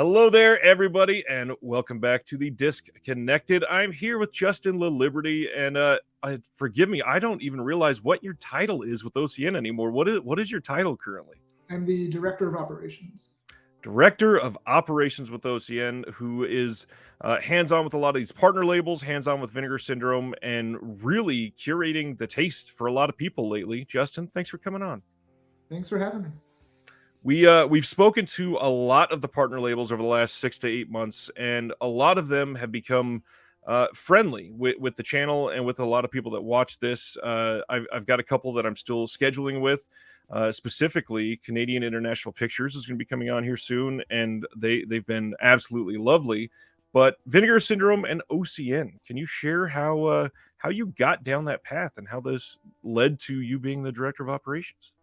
Hello there, everybody, and welcome back to the Disc Connected. I'm here with Justin Laliberty, and forgive me, I don't even realize what your title is with OCN anymore. What is your title currently? I'm the Director of Operations. Director of Operations with OCN, who is hands-on with a lot of these partner labels, hands-on with Vinegar Syndrome, and really curating the taste for a lot of people lately. Justin, thanks for coming on. Thanks for having me. We've spoken to a lot of the partner labels over the last 6 to 8 months, and a lot of them have become friendly with the channel and with a lot of people that watch this. I've got a couple that I'm still scheduling with. Specifically, Canadian International Pictures is going to be coming on here soon, and they've been absolutely lovely. But Vinegar Syndrome and OCN, can you share how you got down that path and how this led to you being the Director of Operations?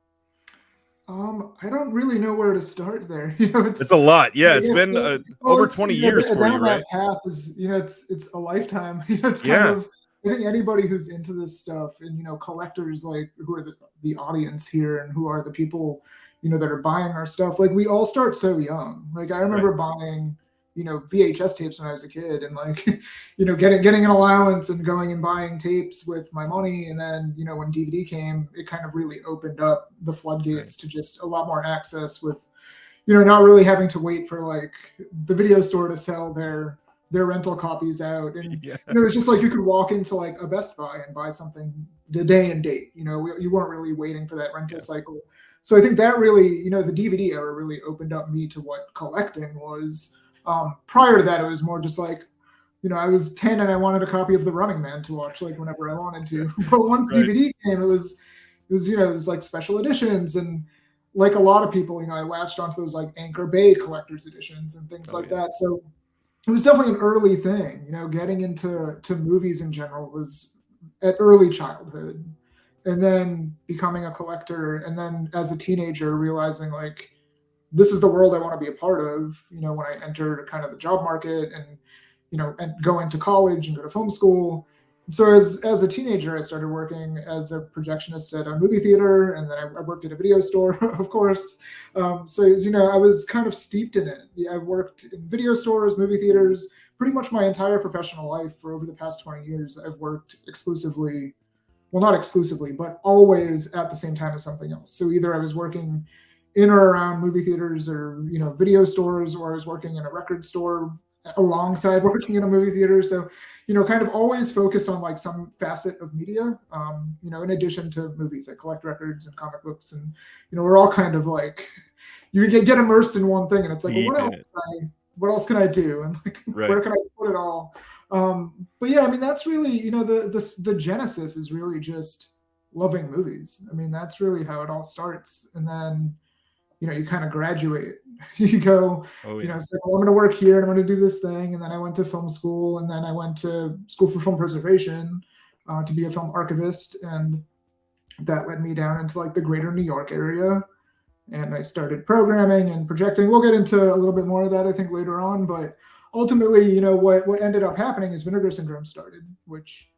I don't really know where to start there. It's a lot. Yeah, it's been over 20 years for you, right? That path is, it's a lifetime. It's kind of, I think anybody who's into this stuff and, collectors, like, who are the audience here and who are the people, that are buying our stuff. Like, we all start so young. Like, I remember buying, VHS tapes when I was a kid and, like, getting an allowance and going and buying tapes with my money. And then, when DVD came, it kind of really opened up the floodgates to just a lot more access with, not really having to wait for, like, the video store to sell their rental copies out. And, it was just like you could walk into, like, a Best Buy and buy something the day and date. You weren't really waiting for that rental cycle. So I think that really, the DVD era really opened up me to what collecting was. Prior to that, it was more just like, I was 10 and I wanted a copy of The Running Man to watch, like, whenever I wanted to. But once DVD came, it was like special editions. And like a lot of people, I latched onto those, like, Anchor Bay collector's editions and things like that. So it was definitely an early thing. Getting into movies in general was at early childhood. And then becoming a collector. And then as a teenager, realizing, like, this is the world I want to be a part of, when I entered kind of the job market and, and going to college and go to film school. So as a teenager, I started working as a projectionist at a movie theater, and then I worked at a video store, of course. So as I was kind of steeped in it. I worked in video stores, movie theaters, pretty much my entire professional life for over the past 20 years. I've worked exclusively, well, not exclusively, but always at the same time as something else. So either I was working in or around movie theaters or, video stores, or I was working in a record store alongside working in a movie theater. So, kind of always focused on, like, some facet of media, in addition to movies. I collect records and comic books, and, we're all kind of like, you get immersed in one thing, and it's like, well, what else can I do? And, like, where can I put it all? But yeah, I mean, that's really, the genesis is really just loving movies. I mean, that's really how it all starts. And then, you kind of graduate. You go, it's like, well, I'm going to work here and I'm going to do this thing. And then I went to film school, and then I went to school for film preservation to be a film archivist. And that led me down into, like, the greater New York area. And I started programming and projecting. We'll get into a little bit more of that, I think, later on. But ultimately, what ended up happening is Vinegar Syndrome started, which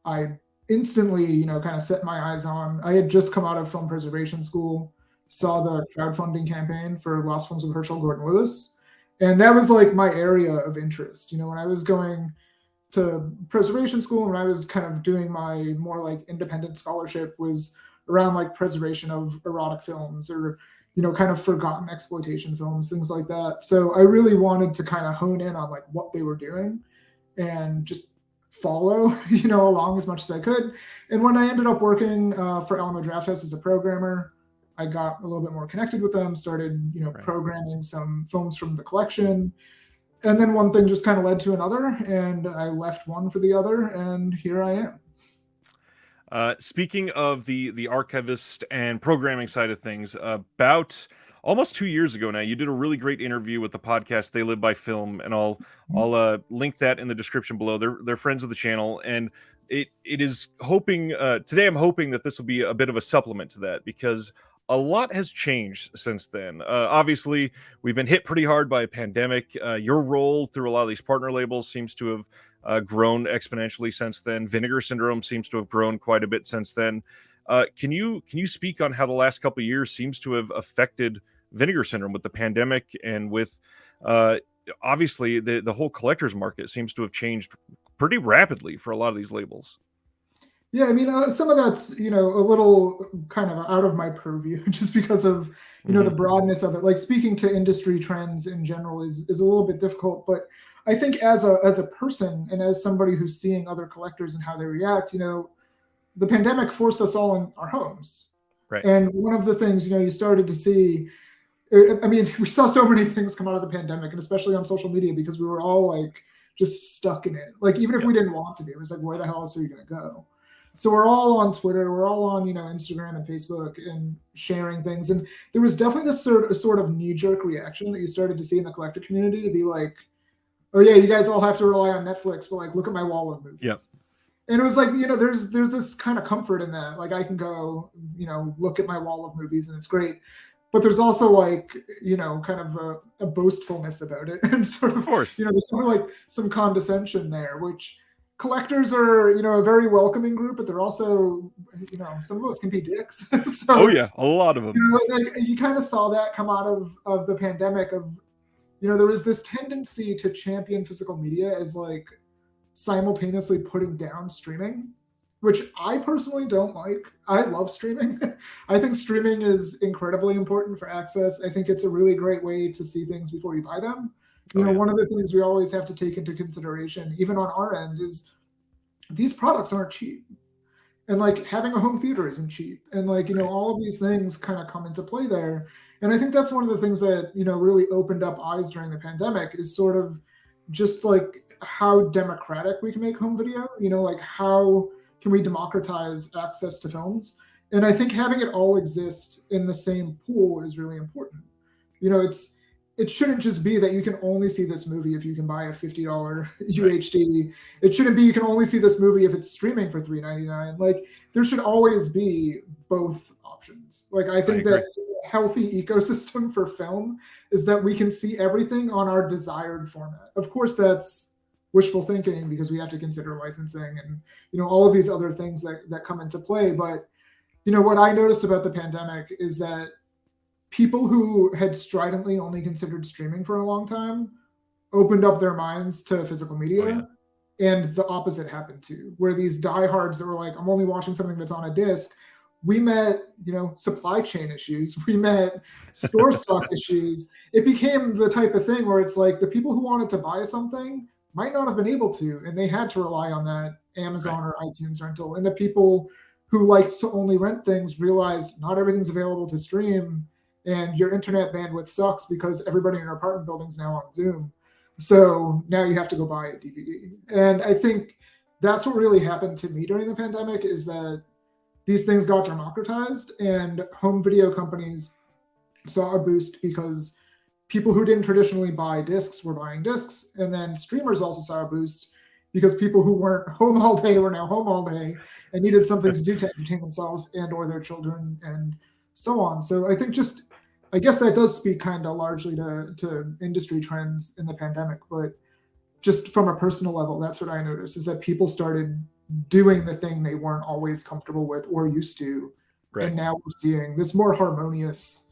I instantly, kind of set my eyes on. I had just come out of film preservation school, saw the crowdfunding campaign for Lost Films with Herschel Gordon Willis. And that was, like, my area of interest. When I was going to preservation school, when I was kind of doing my more, like, independent scholarship, was around, like, preservation of erotic films or, kind of forgotten exploitation films, things like that. So I really wanted to kind of hone in on, like, what they were doing and just follow, along as much as I could. And when I ended up working for Alamo Drafthouse as a programmer, I got a little bit more connected with them, started, programming some films from the collection. And then one thing just kind of led to another, and I left one for the other, and here I am. Speaking of the archivist and programming side of things, about almost 2 years ago now, you did a really great interview with the podcast They Live by Film, and I'll link that in the description below. They're friends of the channel, and it is hoping today I'm hoping that this will be a bit of a supplement to that, because a lot has changed since then. Obviously, we've been hit pretty hard by a pandemic. Your role through a lot of these partner labels seems to have grown exponentially since then. Vinegar Syndrome seems to have grown quite a bit since then. Can you speak on how the last couple of years seems to have affected Vinegar Syndrome with the pandemic and with Obviously the whole collector's market seems to have changed pretty rapidly for a lot of these labels. Yeah, I mean, some of that's, a little kind of out of my purview just because of, the broadness of it. Like speaking to industry trends in general is a little bit difficult, but I think as a person and as somebody who's seeing other collectors and how they react, the pandemic forced us all in our homes. Right. And one of the things, you started to see, I mean, we saw so many things come out of the pandemic, and especially on social media, because we were all like just stuck in it. Like, even if we didn't want to be, it was like, where the hell else are you going to go? So we're all on Twitter, we're all on, Instagram and Facebook and sharing things. And there was definitely this sort of knee-jerk reaction that you started to see in the collector community to be like, oh yeah, you guys all have to rely on Netflix, but like, look at my wall of movies. Yep. And it was like, there's this kind of comfort in that. Like, I can go, look at my wall of movies and it's great. But there's also like, kind of a boastfulness about it. And sort of course. There's sort of like some condescension there, which collectors are, a very welcoming group, but they're also, some of us can be dicks. So a lot of them. Like, you kind of saw that come out of the pandemic of, there was this tendency to champion physical media as like simultaneously putting down streaming, which I personally don't like. I love streaming. I think streaming is incredibly important for access. I think it's a really great way to see things before you buy them. One of the things we always have to take into consideration, even on our end, is these products aren't cheap. And like having a home theater isn't cheap. And like, all of these things kind of come into play there. And I think that's one of the things that, really opened up eyes during the pandemic is sort of just like how democratic we can make home video, like how can we democratize access to films? And I think having it all exist in the same pool is really important. It shouldn't just be that you can only see this movie if you can buy a $50 UHD. It shouldn't be you can only see this movie if it's streaming for $3.99. Like, there should always be both options. Like, I think that a healthy ecosystem for film is that we can see everything on our desired format. Of course, that's wishful thinking because we have to consider licensing and, all of these other things that come into play. But, what I noticed about the pandemic is that people who had stridently only considered streaming for a long time opened up their minds to physical media. And the opposite happened too, where these diehards that were like, I'm only watching something that's on a disc. We met, supply chain issues. We met store stock issues. It became the type of thing where it's like the people who wanted to buy something might not have been able to, and they had to rely on that Amazon or iTunes rental. And the people who liked to only rent things realized not everything's available to stream, and your internet bandwidth sucks because everybody in your apartment building's now on Zoom. So now you have to go buy a DVD. And I think that's what really happened to me during the pandemic is that these things got democratized and home video companies saw a boost because people who didn't traditionally buy discs were buying discs. And then streamers also saw a boost because people who weren't home all day were now home all day and needed something to do to entertain themselves and or their children and so on. So I think I guess that does speak kind of largely to industry trends in the pandemic, but just from a personal level, that's what I noticed is that people started doing the thing they weren't always comfortable with or used to. Right. And now we're seeing this more harmonious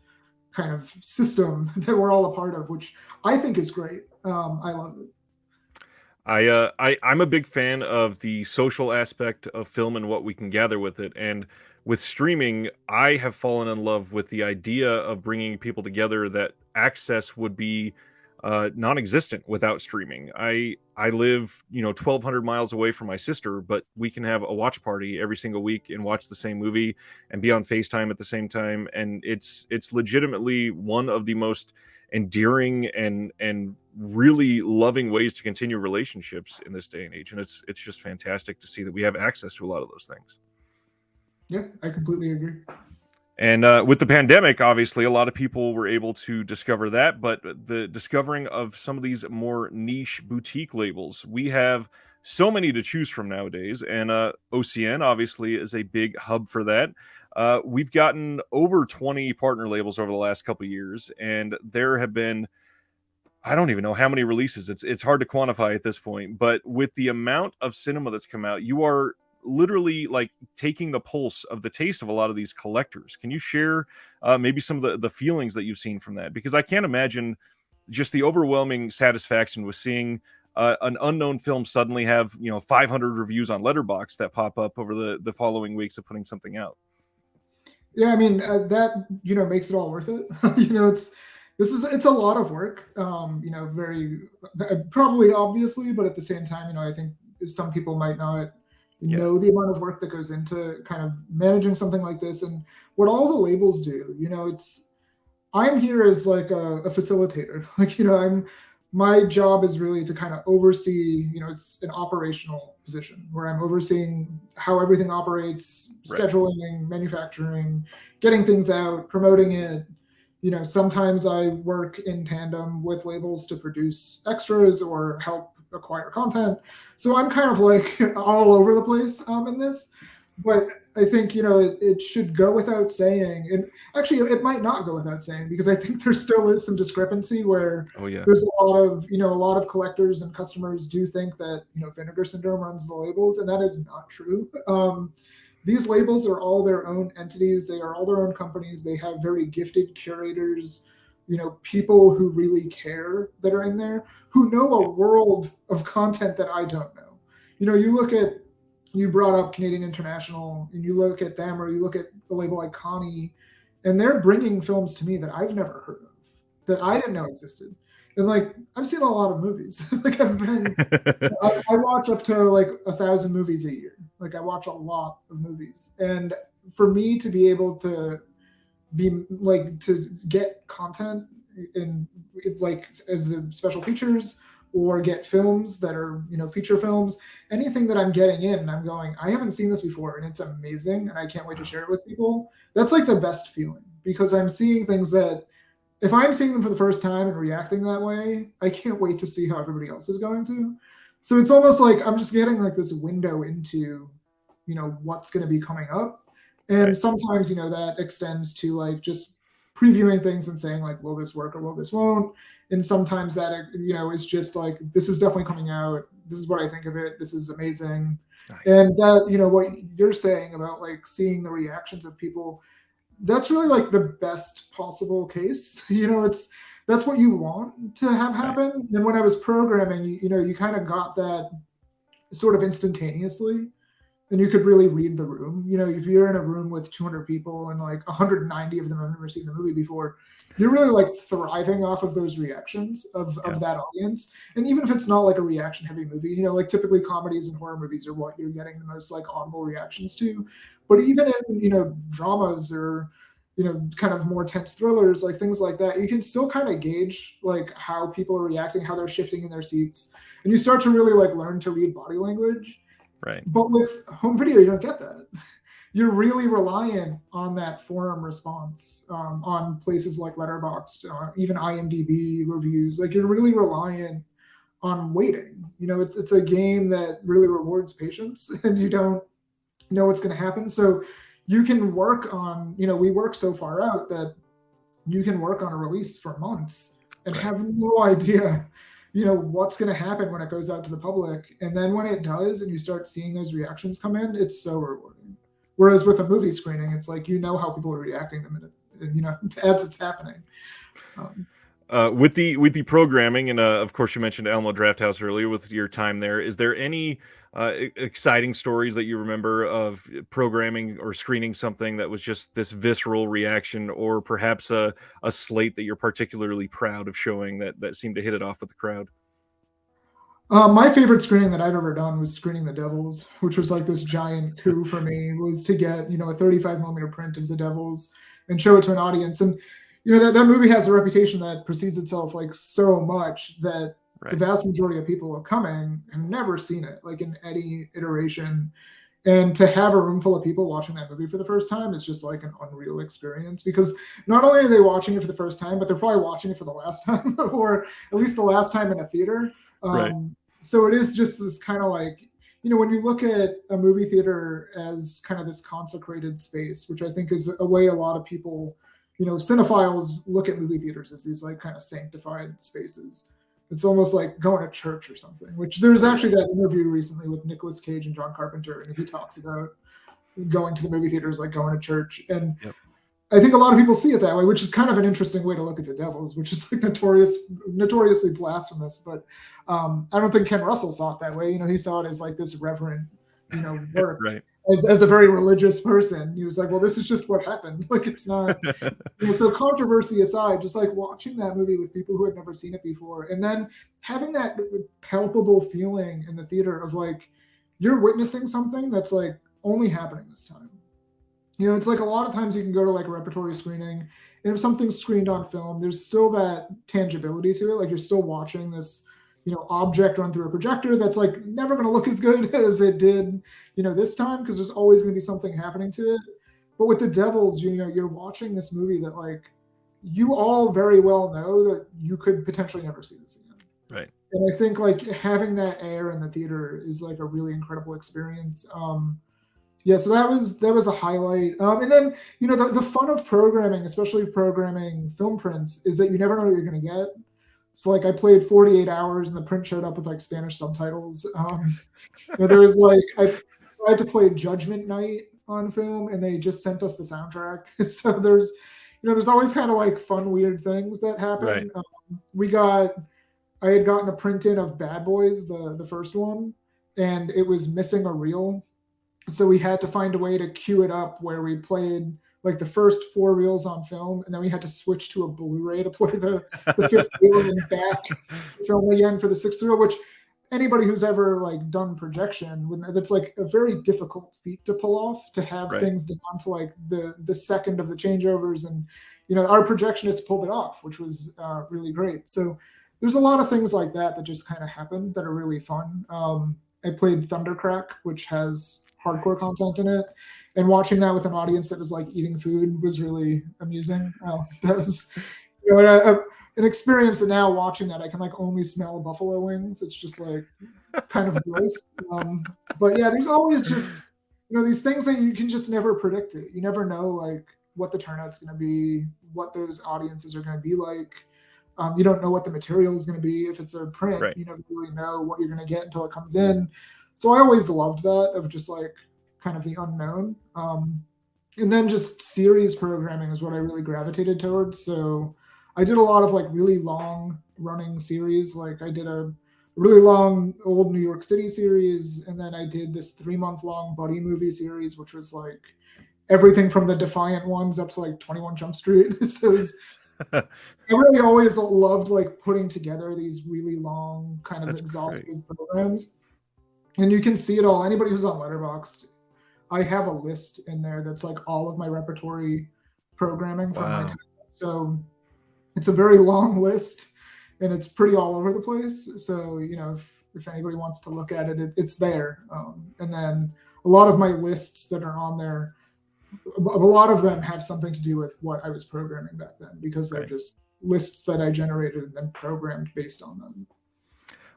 kind of system that we're all a part of, which I think is great. I love it. I'm a big fan of the social aspect of film and what we can gather with it. And with streaming, I have fallen in love with the idea of bringing people together that access would be non-existent without streaming. I live 1,200 miles away from my sister, but we can have a watch party every single week and watch the same movie and be on FaceTime at the same time. And it's legitimately one of the most endearing and really loving ways to continue relationships in this day and age. And it's just fantastic to see that we have access to a lot of those things. Yeah, I completely agree. And with the pandemic, obviously, a lot of people were able to discover that, but the discovering of some of these more niche boutique labels, we have so many to choose from nowadays, and OCN obviously is a big hub for that. We've gotten over 20 partner labels over the last couple of years, and there have been, I don't even know how many releases. It's hard to quantify at this point, but with the amount of cinema that's come out, you are literally like taking the pulse of the taste of a lot of these collectors. Can you share maybe some of the feelings that you've seen from that? Because I can't imagine just the overwhelming satisfaction with seeing an unknown film suddenly have 500 reviews on Letterboxd that pop up over the following weeks of putting something out. Yeah, I mean that makes it all worth it. It's a lot of work. Very probably obviously, but at the same time, I think some people might not know the amount of work that goes into kind of managing something like this and what all the labels do. I'm here as like a facilitator. My job is really to kind of oversee, it's an operational position where I'm overseeing how everything operates, scheduling, manufacturing, getting things out, promoting it. Sometimes I work in tandem with labels to produce extras or help acquire content. So I'm kind of like all over the place in this. But I think, it should go without saying. And actually, it might not go without saying, because I think there still is some discrepancy where there's a lot of collectors and customers do think that, Vinegar Syndrome runs the labels, and that is not true. These labels are all their own entities. They are all their own companies. They have very gifted curators, people who really care that are in there, who know a world of content that I don't know. You brought up Canadian International, and you look at them, or you look at a label like Connie, and they're bringing films to me that I've never heard of, that I didn't know existed. And I've seen a lot of movies. I watch up to 1,000 movies a year. I watch a lot of movies, and for me to be able to to get content in as special features, or get films that are, feature films, anything that I'm getting in and I'm going, I haven't seen this before and it's amazing and I can't wait to share it with people. That's the best feeling, because I'm seeing things that if I'm seeing them for the first time and reacting that way, I can't wait to see how everybody else is going to. So it's almost like I'm just getting this window into, what's going to be coming up. And sometimes, that extends to just previewing things and saying will this work or will this won't. And sometimes that, is just this is definitely coming out. This is what I think of it. This is amazing. Nice. And that, what you're saying about seeing the reactions of people, that's really the best possible case. That's what you want to have happen. Right. And when I was programming, you kind of got that sort of instantaneously. And you could really read the room. If you're in a room with 200 people and 190 of them have never seen the movie before, you're really thriving off of those reactions of that audience. And even if it's not a reaction heavy movie, typically comedies and horror movies are what you're getting the most audible reactions to. But even in, dramas or, kind of more tense thrillers, things like that, you can still kind of gauge how people are reacting, how they're shifting in their seats. And you start to really learn to read body language. Right. But with home video, you don't get that. You're really reliant on that forum response, on places like Letterboxd, even IMDb reviews. You're really reliant on waiting. It's a game that really rewards patience, and you don't know what's going to happen. So you can work on, we work so far out that you can work on a release for months and have no idea what's going to happen when it goes out to the public. And then when it does and you start seeing those reactions come in, it's so rewarding. Whereas with a movie screening, it's how people are reacting the minute, as it's happening. With the programming, and of course you mentioned Alamo Drafthouse earlier with your time there, is there any exciting stories that you remember of programming or screening something that was just this visceral reaction, or perhaps a slate that you're particularly proud of showing that seemed to hit it off with the crowd? My favorite screening that I've ever done was screening The Devils, which was this giant coup for me, was to get, a 35 millimeter print of The Devils and show it to an audience. And, that movie has a reputation that precedes itself so much that the vast majority of people who are coming have never seen it, in any iteration. And to have a room full of people watching that movie for the first time is just an unreal experience, because not only are they watching it for the first time, but they're probably watching it for the last time, or at least the last time in a theater. So it is just this kind of when you look at a movie theater as kind of this consecrated space, which I think is a way a lot of people, cinephiles look at movie theaters as these kind of sanctified spaces. It's almost like going to church or something, which there's actually that interview recently with Nicolas Cage and John Carpenter, and he talks about going to the movie theaters like going to church. And I think a lot of people see it that way, which is kind of an interesting way to look at the Devils, which is like notoriously blasphemous. But I don't think Ken Russell saw it that way. He saw it as like this reverent, work. Right. As a very religious person, he was like, well, this is just what happened. Like, it's not, so controversy aside, just like watching that movie with people who had never seen it before, and then having that palpable feeling in the theater of like, you're witnessing something that's like only happening this time. It's like a lot of times you can go to like a repertory screening, and if something's screened on film, there's still that tangibility to it. Like, you're still watching this, object run through a projector that's like never going to look as good as it did, this time, because there's always going to be something happening to it. But with the Devils, you're watching this movie that like you all very well know that you could potentially never see this again. Right. And I think like having that air in the theater is like a really incredible experience. Yeah, so that was a highlight. And then, the fun of programming, especially programming film prints, is that you never know what you're going to get. So like I played 48 hours and the print showed up with like Spanish subtitles. There was like, I tried to play Judgment Night on film and they just sent us the soundtrack. So there's always kind of like fun, weird things that happen. Right. I had gotten a print in of Bad Boys, the first one, and it was missing a reel. So we had to find a way to cue it up where we played like the first 4 reels on film, and then we had to switch to a Blu-ray to play the 5th reel and then back film again for the 6th reel, which anybody who's ever like done projection would know that's like a very difficult feat to pull off, to have things down to like the second of the changeovers. And, our projectionist pulled it off, which was really great. So there's a lot of things like that just kind of happen that are really fun. I played Thundercrack, which has hardcore content in it, and watching that with an audience that was like eating food was really amusing. That was an experience that now watching that I can like only smell buffalo wings. It's just like kind of gross. But yeah, there's always just these things that you can just never predict it. You never know like what the turnout's going to be, what those audiences are going to be like. You don't know what the material is going to be. If it's a print, you never really know what you're going to get until it comes in. So I always loved that, of just like kind of the unknown. And then just series programming is what I really gravitated towards. So I did a lot of like really long running series. Like I did a really long old New York City series, and then I did this 3-month long buddy movie series, which was like everything from the Defiant ones up to like 21 Jump Street. So I really always loved like putting together these really long kind of exhaustive programs. And you can see it all. Anybody who's on Letterboxd, I have a list in there that's like all of my repertory programming from my time. So it's a very long list, and it's pretty all over the place. So, if anybody wants to look at it, it's there. And then a lot of my lists that are on there, a lot of them have something to do with what I was programming back then, because they're just lists that I generated and then programmed based on them.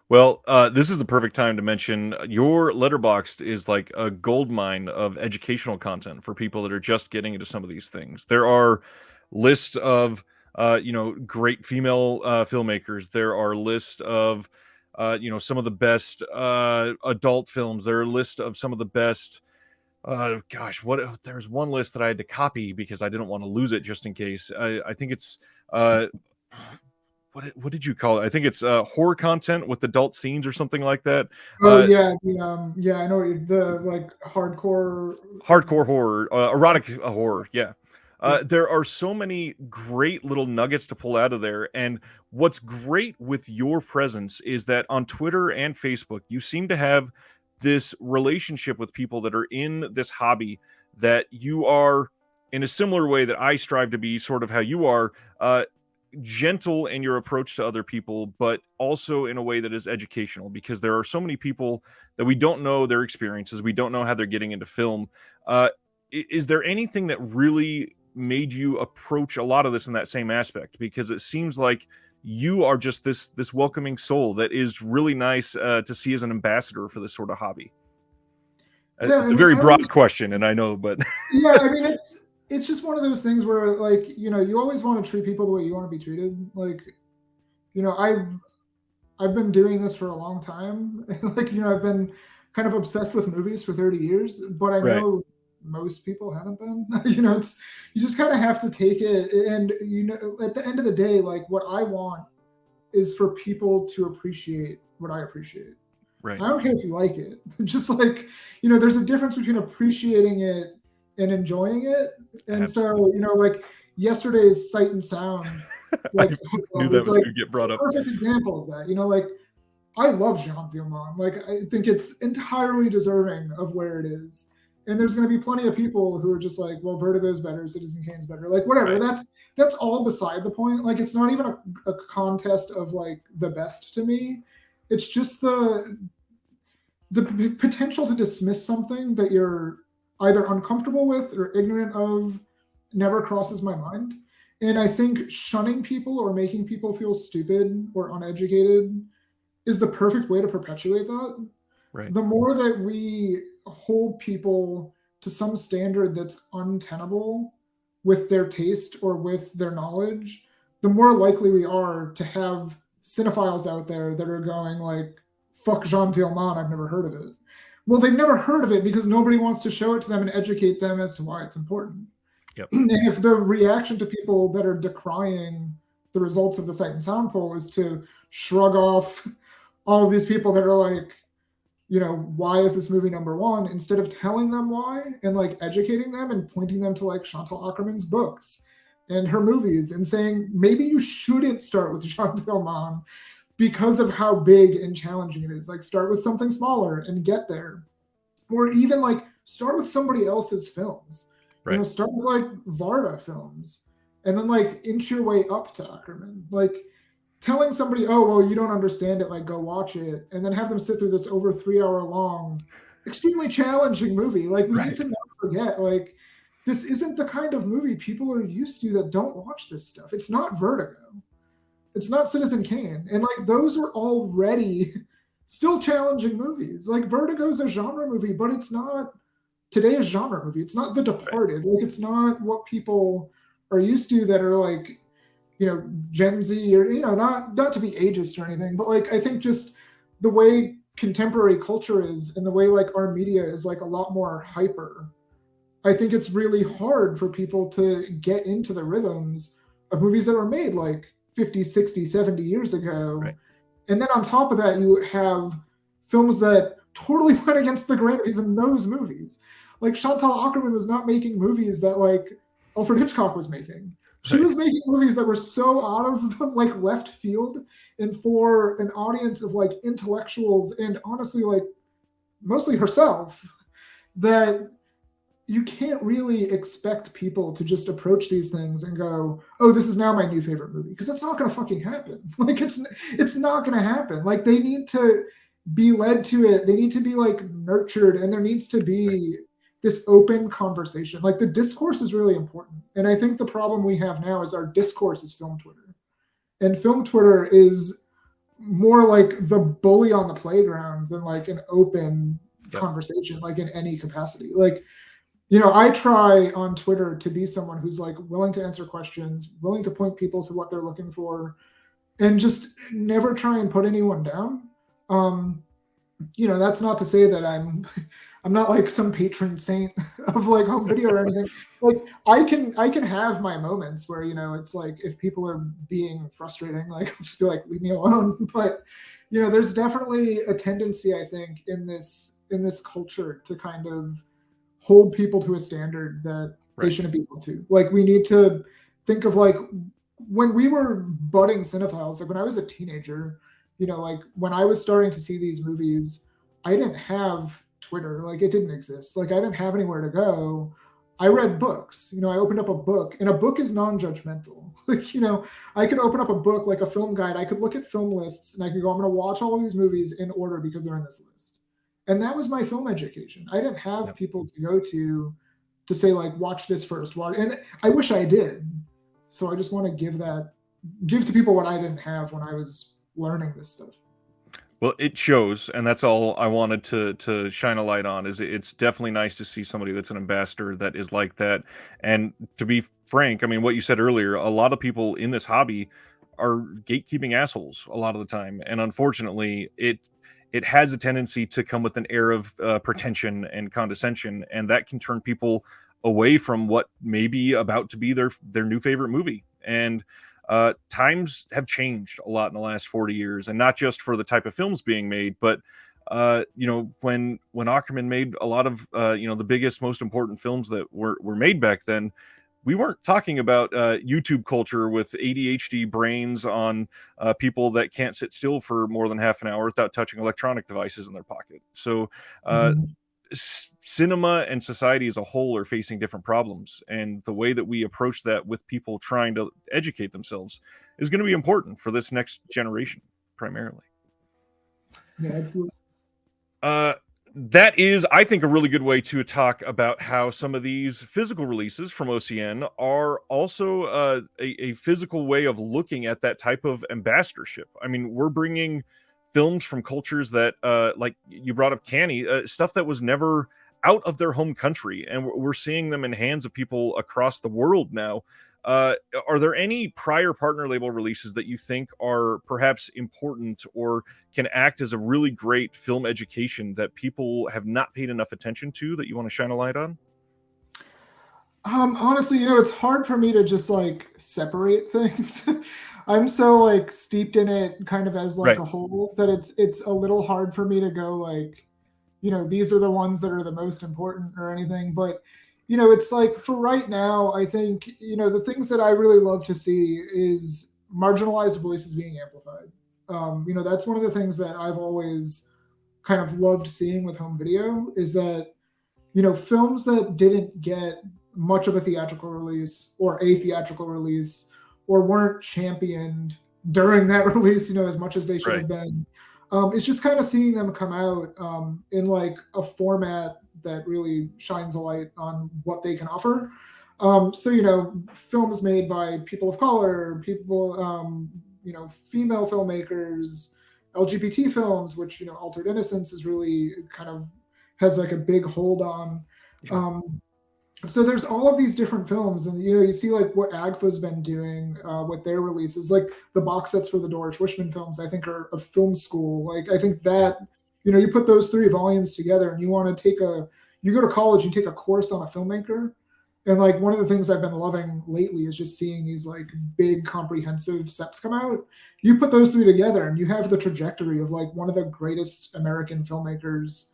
Well, this is the perfect time to mention your Letterboxd is like a goldmine of educational content for people that are just getting into some of these things. There are lists of, great female filmmakers. There are lists of, some of the best adult films. There are a list of some of the best. There's one list that I had to copy because I didn't want to lose it just in case. I think it's what did you call it? I think it's horror content with adult scenes or something like that. Oh yeah, I know the like hardcore horror, erotic horror. Yeah. There are so many great little nuggets to pull out of there. And what's great with your presence is that on Twitter and Facebook, you seem to have this relationship with people that are in this hobby, that you are, in a similar way that I strive to be, sort of how you are, gentle in your approach to other people, but also in a way that is educational, because there are so many people that we don't know their experiences. We don't know how they're getting into film. Is there anything that really made you approach a lot of this in that same aspect? Because it seems like you are just this welcoming soul that is really nice to see as an ambassador for this sort of hobby. It's a very broad question, and I know, but yeah, I mean, it's just one of those things where, like, you always want to treat people the way you want to be treated. Like, I've been doing this for a long time. Like, I've been kind of obsessed with movies for 30 years, but I know most people haven't been. It's, you just kind of have to take it. And, at the end of the day, like, what I want is for people to appreciate what I appreciate. Right. I don't care if you like it. Just like, there's a difference between appreciating it and enjoying it. And Absolutely. so, like yesterday's Sight and Sound, like, I knew that was like going to get brought up. perfect example of that. Like, I love Jean Dielman. Like, I think it's entirely deserving of where it is. And there's going to be plenty of people who are just like, well, Vertigo's better, Citizen Kane's better. Like, whatever. Right. That's all beside the point. Like, it's not even a contest of like the best to me. It's just the potential to dismiss something that you're either uncomfortable with or ignorant of never crosses my mind. And I think shunning people or making people feel stupid or uneducated is the perfect way to perpetuate that. Right. The more that we hold people to some standard that's untenable with their taste or with their knowledge, the more likely we are to have cinephiles out there that are going like, fuck Jean Dielman, I've never heard of it. Well, they've never heard of it because nobody wants to show it to them and educate them as to why it's important. Yep. And if the reaction to people that are decrying the results of the Sight and Sound poll is to shrug off all of these people that are like, why is this movie number one? Instead of telling them why and like educating them and pointing them to like Chantal Akerman's books and her movies and saying, maybe you shouldn't start with Jean Dielman because of how big and challenging it is. Like, start with something smaller and get there. Or even like start with somebody else's films. Right. Start with like Varda films and then like inch your way up to Akerman. Like, telling somebody, oh, well, you don't understand it, like, go watch it, and then have them sit through this over 3 hour long, extremely challenging movie. Like, we need to not forget, like, this isn't the kind of movie people are used to that don't watch this stuff. It's not Vertigo. It's not Citizen Kane. And, like, those are already still challenging movies. Like, Vertigo's a genre movie, but it's not today's genre movie. It's not The Departed. Like, it's not what people are used to that are, like, Gen Z or, not to be ageist or anything, but like, I think just the way contemporary culture is and the way like our media is like a lot more hyper. I think it's really hard for people to get into the rhythms of movies that were made like 50, 60, 70 years ago. Right. And then on top of that, you have films that totally went against the grain of even those movies. Like Chantal Akerman was not making movies that like Alfred Hitchcock was making. She was making movies that were so out of the like left field and for an audience of like intellectuals and honestly like mostly herself that you can't really expect people to just approach these things and go, oh, this is now my new favorite movie, because that's not going to fucking happen. Like it's not going to happen. Like they need to be led to it. They need to be like nurtured, and there needs to be this open conversation. Like the discourse is really important. And I think the problem we have now is our discourse is film Twitter. And film Twitter is more like the bully on the playground than like an open conversation, like in any capacity. Like, I try on Twitter to be someone who's like willing to answer questions, willing to point people to what they're looking for, and just never try and put anyone down. That's not to say that I'm not like some patron saint of like home video or anything. Like I can have my moments where, it's like if people are being frustrating, like I'll just be like, leave me alone. But, there's definitely a tendency, I think, in this culture to kind of hold people to a standard that they shouldn't be able to. Like we need to think of like when we were budding cinephiles, like when I was a teenager, like when I was starting to see these movies, I didn't have Twitter. Like it didn't exist. Like I didn't have anywhere to go. I read books. I opened up a book, and a book is non-judgmental. Like, I could open up a book like a film guide. I could look at film lists and I could go, I'm going to watch all of these movies in order because they're in this list. And that was my film education. I didn't have people to go to say like, watch this first. And I wish I did. So I just want to give to people what I didn't have when I was learning this stuff. Well, it shows, and that's all I wanted to shine a light on. Is it's definitely nice to see somebody that's an ambassador that is like that. And to be frank, I mean, what you said earlier, a lot of people in this hobby are gatekeeping assholes a lot of the time, and unfortunately, it it has a tendency to come with an air of pretension and condescension, and that can turn people away from what may be about to be their new favorite movie. And times have changed a lot in the last 40 years, and not just for the type of films being made, but when Ackerman made a lot of the biggest, most important films that were made back then, we weren't talking about YouTube culture with ADHD brains on people that can't sit still for more than half an hour without touching electronic devices in their pocket. So cinema and society as a whole are facing different problems, and the way that we approach that with people trying to educate themselves is going to be important for this next generation primarily. Yeah, absolutely. That is, I think, a really good way to talk about how some of these physical releases from OCN are also a physical way of looking at that type of ambassadorship. I mean, we're bringing films from cultures that, like you brought up Canny, stuff that was never out of their home country, and we're seeing them in hands of people across the world now. Are there any prior partner label releases that you think are perhaps important or can act as a really great film education that people have not paid enough attention to that you want to shine a light on? Honestly, it's hard for me to just like separate things. I'm so like steeped in it kind of as like a whole that it's a little hard for me to go like, these are the ones that are the most important or anything. But it's like for right now, I think, the things that I really love to see is marginalized voices being amplified. That's one of the things that I've always kind of loved seeing with home video is that, films that didn't get much of a theatrical release or weren't championed during that release, as much as they should have been. It's just kind of seeing them come out in like a format that really shines a light on what they can offer. So, films made by people of color, people, female filmmakers, LGBT films, which, Altered Innocence is really kind of has like a big hold on. So there's all of these different films, and you see like what AGFA's been doing with their releases, like the box sets for the Doris Wishman films. I think are a film school. Like I think that you put those 3 volumes together, and you want to you go to college and take a course on a filmmaker, and like one of the things I've been loving lately is just seeing these like big comprehensive sets come out. You put those 3 together, and you have the trajectory of like one of the greatest American filmmakers,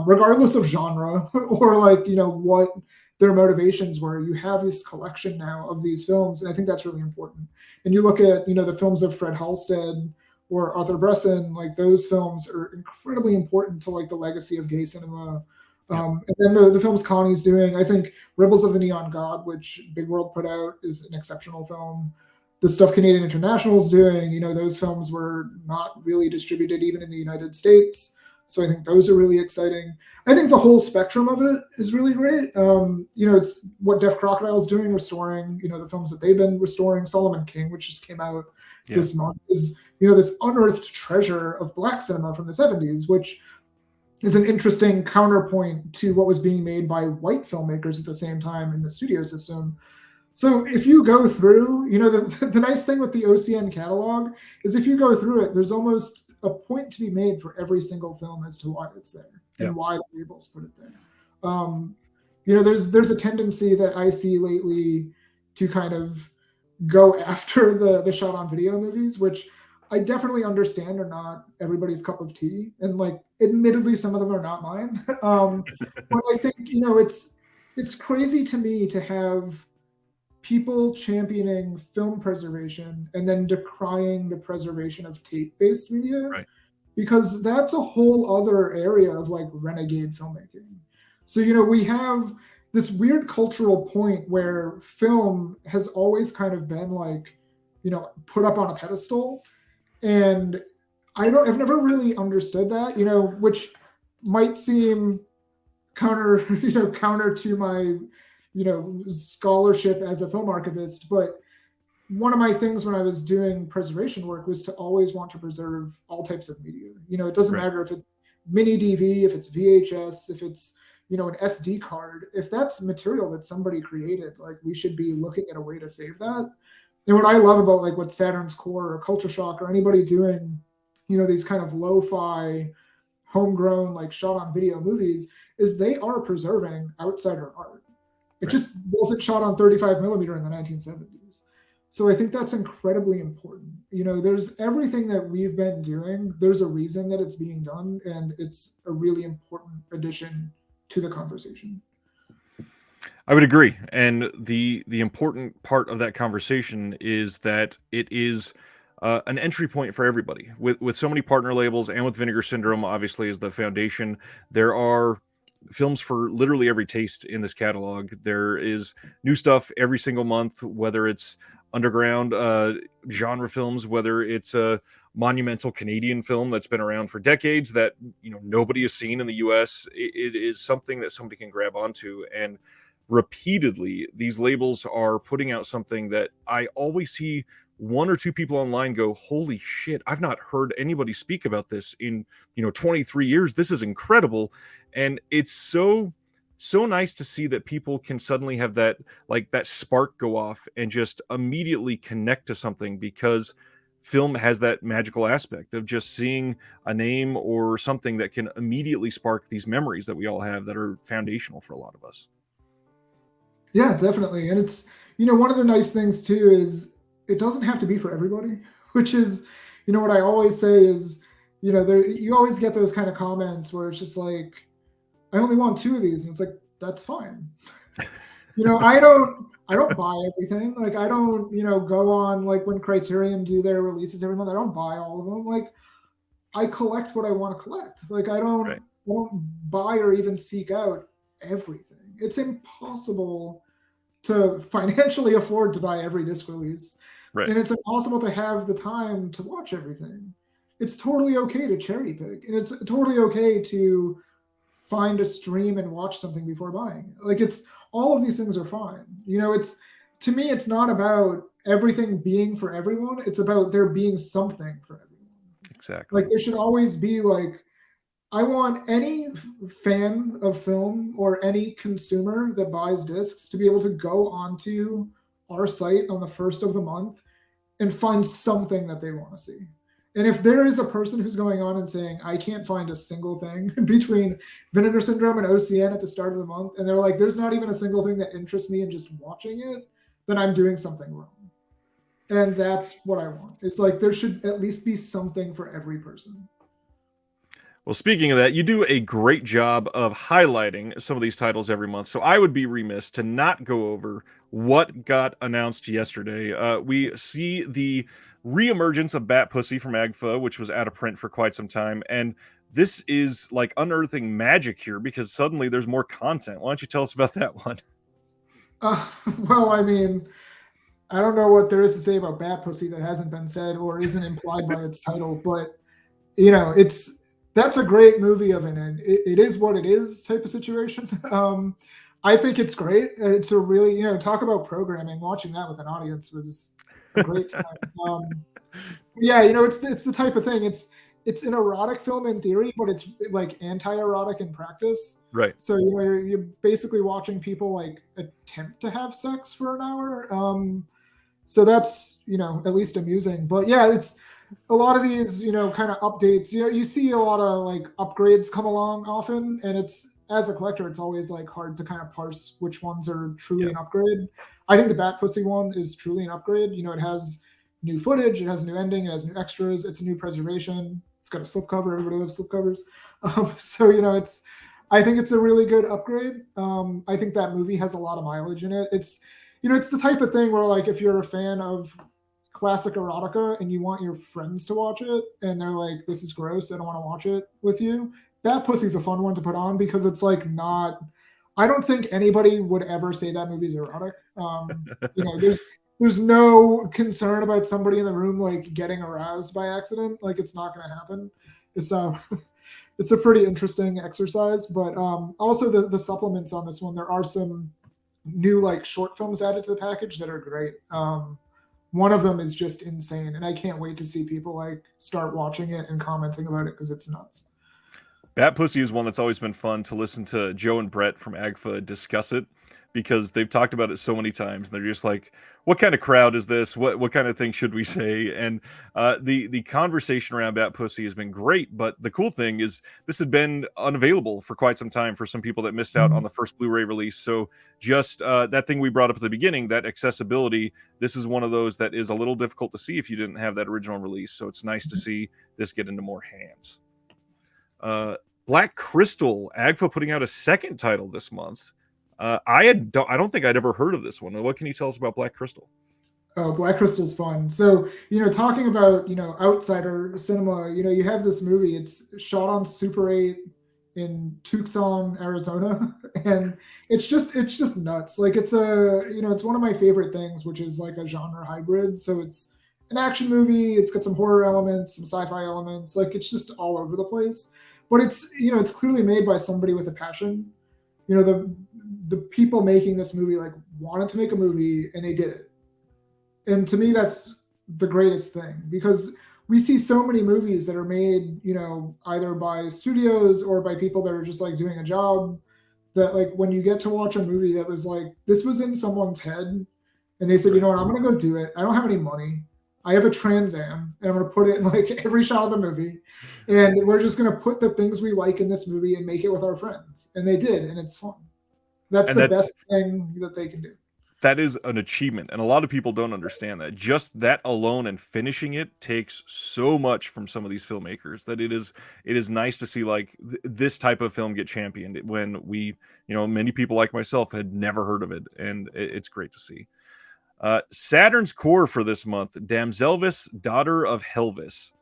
regardless of genre or like what their motivations were. You have this collection now of these films, and I think that's really important. And you look at the films of Fred Halstead or Arthur Bresson, like those films are incredibly important to like the legacy of gay cinema. And then the films Connie's doing, I think Rebels of the Neon God, which Big World put out, is an exceptional film. The stuff Canadian International's doing, those films were not really distributed even in the United States. So I think those are really exciting. I think the whole spectrum of it is really great. It's what Deaf Crocodile is doing, restoring, the films that they've been restoring. Solomon King, which just came out this month, is, this unearthed treasure of Black cinema from the 70s, which is an interesting counterpoint to what was being made by white filmmakers at the same time in the studio system. So if you go through, the nice thing with the OCN catalog is if you go through it, there's almost a point to be made for every single film as to why it's there and why the labels put it there. There's a tendency that I see lately to kind of go after the shot on video movies, which I definitely understand are not everybody's cup of tea. And like, admittedly, some of them are not mine. But I think, it's crazy to me to have people championing film preservation and then decrying the preservation of tape-based media, because that's a whole other area of like renegade filmmaking. So, we have this weird cultural point where film has always kind of been like, put up on a pedestal. And I've never really understood that, which might seem counter to my scholarship as a film archivist. But one of my things when I was doing preservation work was to always want to preserve all types of media. It doesn't matter if it's mini DV, if it's VHS, if it's, an SD card. If that's material that somebody created, like we should be looking at a way to save that. And what I love about like what Saturn's Core or Culture Shock or anybody doing, these kind of lo-fi homegrown, like shot on video movies, is they are preserving outsider art. It just wasn't shot on 35 millimeter in the 1970s. So I think that's incredibly important. There's everything that we've been doing, there's a reason that it's being done, and it's a really important addition to the conversation. I would agree. And the important part of that conversation is that it is an entry point for everybody. With so many partner labels and with Vinegar Syndrome, obviously, as the foundation, there are films for literally every taste in this catalog. There is new stuff every single month, whether it's underground genre films, whether it's a monumental Canadian film that's been around for decades that nobody has seen in the US. It is something that somebody can grab onto, and repeatedly these labels are putting out something that I always see one or two people online go, holy shit, I've not heard anybody speak about this in 23 years. This is incredible. And it's so nice to see that people can suddenly have that spark go off and just immediately connect to something, because film has that magical aspect of just seeing a name or something that can immediately spark these memories that we all have that are foundational for a lot of us. Yeah, definitely. And it's, one of the nice things too is it doesn't have to be for everybody, which is, what I always say is, you always get those kind of comments where it's just like, I only want 2 of these. And it's like, that's fine. I don't buy everything. Like, I don't, go on, like, when Criterion do their releases every month, I don't buy all of them. Like, I collect what I want to collect. Like, I don't buy or even seek out everything. It's impossible to financially afford to buy every disc release. Right. And it's impossible to have the time to watch everything. It's totally okay to cherry pick. And it's totally okay to find a stream and watch something before buying it. Like, it's all of these things are fine. To me, it's not about everything being for everyone. It's about there being something for everyone. Exactly. Like, there should always be I want any fan of film or any consumer that buys discs to be able to go onto our site on the first of the month and find something that they want to see. And if there is a person who's going on and saying, I can't find a single thing between Vinegar Syndrome and OCN at the start of the month, and they're like, there's not even a single thing that interests me in just watching it, then I'm doing something wrong. And that's what I want. It's like, there should at least be something for every person. Well, speaking of that, you do a great job of highlighting some of these titles every month, so I would be remiss to not go over what got announced yesterday. We see the reemergence of Bat Pussy from AGFA, which was out of print for quite some time, and this is like unearthing magic here because suddenly there's more content. Why don't you tell us about that one? Well, I mean, I don't know what there is to say about Bat Pussy that hasn't been said or isn't implied by its title, but that's a great movie of an end. It is what it is type of situation. I think it's great. It's a really, talk about programming. Watching that with an audience was a great time. Yeah, it's the type of thing. It's an erotic film in theory, but it's like anti-erotic in practice. Right. So you're basically watching people like attempt to have sex for an hour. So that's at least amusing. But yeah, it's a lot of these kind of updates. You see a lot of like upgrades come along often, and it's, as a collector, it's always like hard to kind of parse which ones are truly an upgrade. I think the Bat Pussy one is truly an upgrade. It has new footage, it has a new ending, it has new extras, it's a new preservation, it's got a slipcover. Everybody loves slipcovers. So I think it's a really good upgrade. I think that movie has a lot of mileage in it. It's it's the type of thing where, like, if you're a fan of classic erotica and you want your friends to watch it and they're like, this is gross, I don't want to watch it with you, Bat Pussy's a fun one to put on because it's like not, I don't think anybody would ever say that movie's erotic. There's no concern about somebody in the room like getting aroused by accident. Like, it's not going to happen. It's a pretty interesting exercise. But also the supplements on this one, there are some new like short films added to the package that are great. One of them is just insane, and I can't wait to see people like start watching it and commenting about it because it's nuts. Bat Pussy is one that's always been fun to listen to Joe and Brett from AGFA discuss it, because they've talked about it so many times. And they're just like, "What kind of crowd is this? What kind of thing should we say?" And the conversation around Bat Pussy has been great. But the cool thing is, this had been unavailable for quite some time for some people that missed out on the first Blu-ray release. So just that thing we brought up at the beginning, that accessibility, this is one of those that is a little difficult to see if you didn't have that original release. So it's nice to see this get into more hands. Black Crystal, AGFA putting out a second title this month. I don't think I'd ever heard of this one. What can you tell us about Black Crystal? Oh, Black Crystal's fun. So, talking about, outsider cinema, you have this movie. It's shot on Super 8 in Tucson, Arizona, and it's just nuts. Like, it's it's one of my favorite things, which is like a genre hybrid. So it's an action movie. It's got some horror elements, some sci-fi elements. Like, it's just all over the place. But it's clearly made by somebody with a passion. The people making this movie like wanted to make a movie, and they did it. And to me, that's the greatest thing, because we see so many movies that are made, either by studios or by people that are just like doing a job, that like when you get to watch a movie that was like, this was in someone's head and they said, you know what, I'm going to go do it. I don't have any money. I have a Trans Am and I'm going to put it in like every shot of the movie. And we're just going to put the things we like in this movie and make it with our friends. And they did. And it's fun. That's the best thing that they can do. That is an achievement, and a lot of people don't understand that. Just that alone and finishing it takes so much from some of these filmmakers, that it is nice to see like this type of film get championed when we, many people like myself had never heard of it, and it's great to see. Saturn's Core for this month, Damselvis, Daughter of Helvis.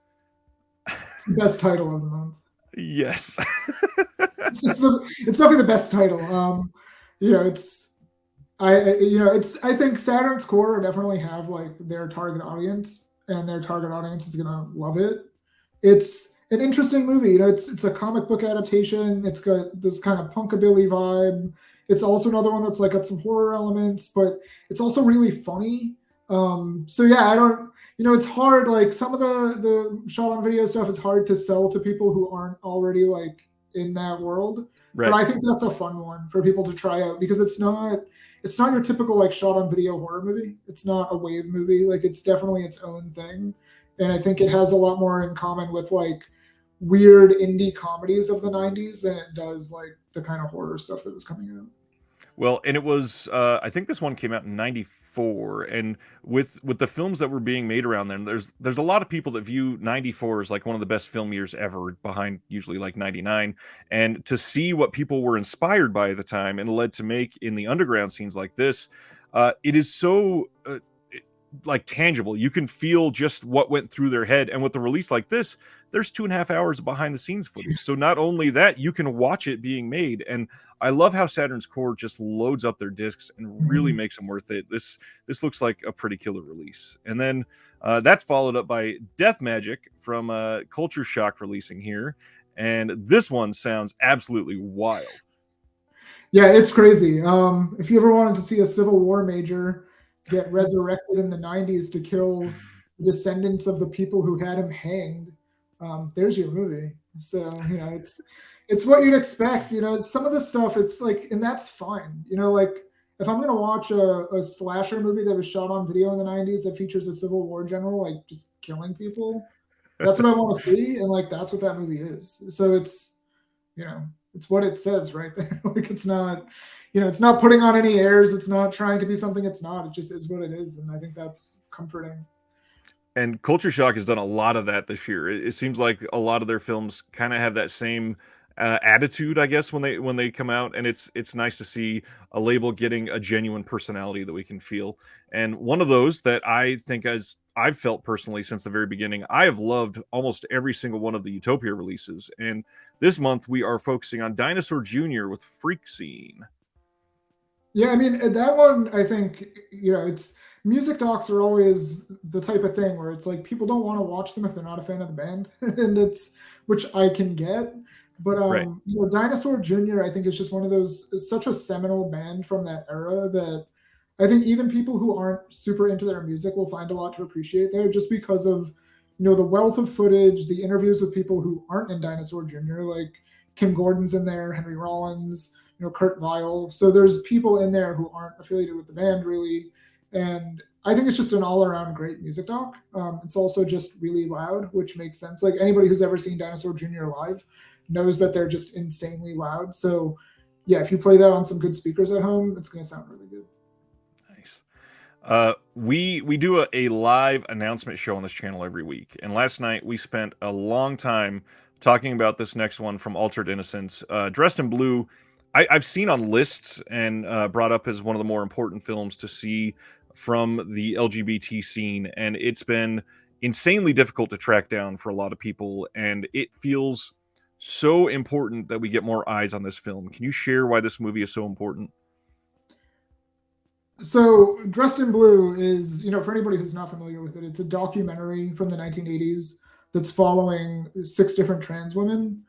It's the best title of the month. Yes. it's definitely the best title. I think Saturn's Core definitely have like their target audience, and their target audience is gonna love it. It's an interesting movie. It's a comic book adaptation. It's got this kind of punkabilly vibe. It's also another one that's like got some horror elements, but it's also really funny. So yeah, it's hard. Like some of the shot on video stuff is hard to sell to people who aren't already like in that world. Right. But I think that's a fun one for people to try out, because it's not your typical like shot on video horror movie. It's not a wave movie. Like, it's definitely its own thing. And I think it has a lot more in common with like weird indie comedies of the 90s than it does like the kind of horror stuff that was coming out. Well, and it was, I think this one came out in 94, and with the films that were being made around then, there's a lot of people that view 94 as like one of the best film years ever, behind usually like 99. And to see what people were inspired by at the time and led to make in the underground scenes like this, it is so like tangible. You can feel just what went through their head. And with a release like this, there's 2.5 hours of behind the scenes footage. So not only that, you can watch it being made. And I love how Saturn's Core just loads up their discs and really makes them worth it. This looks like a pretty killer release. And then that's followed up by Death Magic from Culture Shock releasing here. And this one sounds absolutely wild. Yeah, it's crazy. If you ever wanted to see a Civil War major get resurrected in the 90s to kill the descendants of the people who had him hanged, there's your movie. So it's what you'd expect. Some of the stuff, it's like, and that's fine. Like if I'm gonna watch a slasher movie that was shot on video in the 90s that features a Civil War general like just killing people, that's what I want to see, and like that's what that movie is. So it's it's what it says right there. Like, it's not it's not putting on any airs. It's not trying to be something it's not. It just is what it is, and I think that's comforting. And Culture Shock has done a lot of that this year. It seems like a lot of their films kind of have that same attitude, I guess, when they come out, and it's nice to see a label getting a genuine personality that we can feel. And one of those that I think, as I've felt personally since the very beginning, I have loved almost every single one of the Utopia releases. And this month we are focusing on Dinosaur Jr. with Freak Scene. Yeah, I mean, that one, I think, it's music docs are always the type of thing where it's like people don't want to watch them if they're not a fan of the band, and it's, which I can get. But right. Dinosaur Jr., I think, is just one of those, such a seminal band from that era that I think even people who aren't super into their music will find a lot to appreciate there, just because of the wealth of footage, the interviews with people who aren't in Dinosaur Jr. Like, Kim Gordon's in there, Henry Rollins, Kurt Vile. So there's people in there who aren't affiliated with the band really, and I think it's just an all-around great music doc. It's also just really loud, which makes sense. Like anybody who's ever seen Dinosaur Jr. live knows that they're just insanely loud. So yeah, if you play that on some good speakers at home, it's going to sound really good. Nice. We do a live announcement show on this channel every week, and last night we spent a long time talking about this next one from Altered Innocence. Dressed in Blue, I've seen on lists and brought up as one of the more important films to see from the LGBT scene, and it's been insanely difficult to track down for a lot of people, and it feels so important that we get more eyes on this film. Can you share why this movie is so important? So Dressed in Blue is, for anybody who's not familiar with it, it's a documentary from the 1980s that's following 6 different trans women.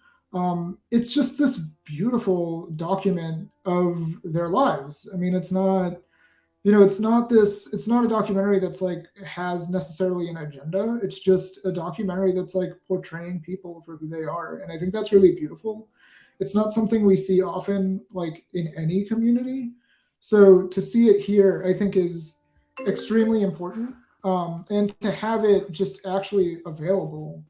It's just this beautiful document of their lives. I mean, it's not a documentary that's like has necessarily an agenda. It's just a documentary that's like portraying people for who they are. And I think that's really beautiful. It's not something we see often, like in any community. So to see it here, I think is extremely important. And to have it just actually available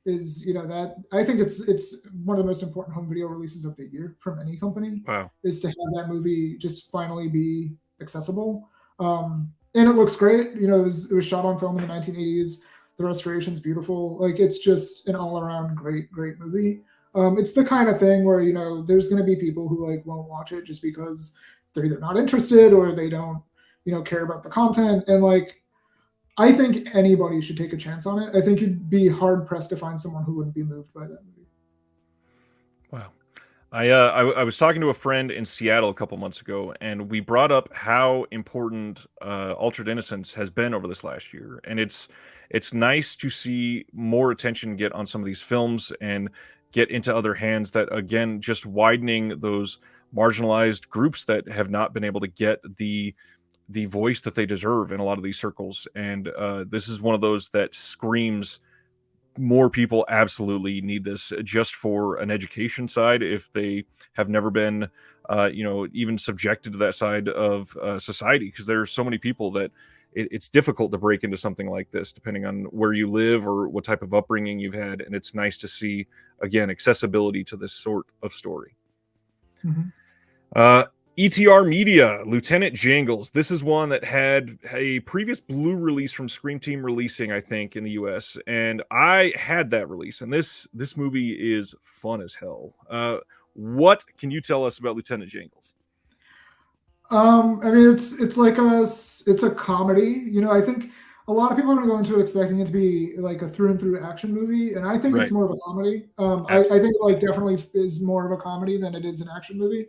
is, that I think it's one of the most important home video releases of the year from any company. Wow. Is to have that movie just finally be accessible. And it looks great. It was shot on film in the 1980s. The restoration's beautiful. Like it's just an all around great movie. It's the kind of thing where, there's going to be people who like won't watch it just because they're either not interested or they don't, care about the content. And like, I think anybody should take a chance on it. I think you'd be hard pressed to find someone who wouldn't be moved by that movie. Wow. I was talking to a friend in Seattle a couple months ago, and we brought up how important Altered Innocence has been over this last year, and it's nice to see more attention get on some of these films and get into other hands that, again, just widening those marginalized groups that have not been able to get the voice that they deserve in a lot of these circles. And this is one of those that screams more people absolutely need this just for an education side if they have never been even subjected to that side of society, because there are so many people that it's difficult to break into something like this depending on where you live or what type of upbringing you've had. And it's nice to see, again, accessibility to this sort of story. ETR Media, Lieutenant Jangles. This is one that had a previous Blue release from Scream Team releasing, I think, in the US, and I had that release. And this movie is fun as hell. What can you tell us about Lieutenant Jangles? I mean, it's like it's a comedy. I think a lot of people are going to go into it expecting it to be like a through and through action movie, and I think it's more of a comedy. I think it like definitely is more of a comedy than it is an action movie.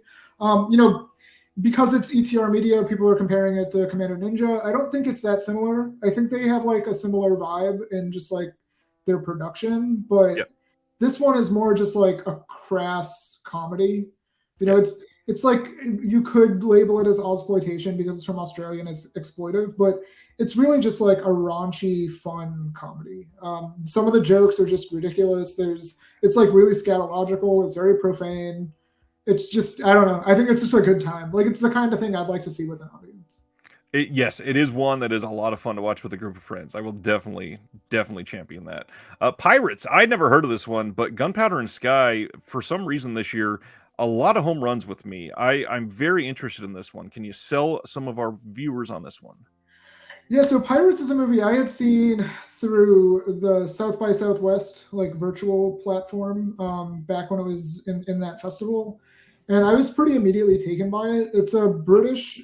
Because it's ETR Media, people are comparing it to Commander Ninja. I don't think it's that similar. I think they have like a similar vibe in just like their production, but this one is more just like a crass comedy. It's like you could label it as Ozploitation because it's from Australia and it's exploitive, but it's really just like a raunchy, fun comedy. Some of the jokes are just ridiculous. It's like really scatological. It's very profane. It's just, I don't know. I think it's just a good time. Like it's the kind of thing I'd like to see with an audience. Yes, it is one that is a lot of fun to watch with a group of friends. I will definitely champion that. Pirates, I'd never heard of this one, but Gunpowder and Sky, for some reason this year, a lot of home runs with me. I'm very interested in this one. Can you sell some of our viewers on this one? Yeah, so Pirates is a movie I had seen through the South by Southwest like virtual platform back when it was in that festival, and I was pretty immediately taken by it. It's a British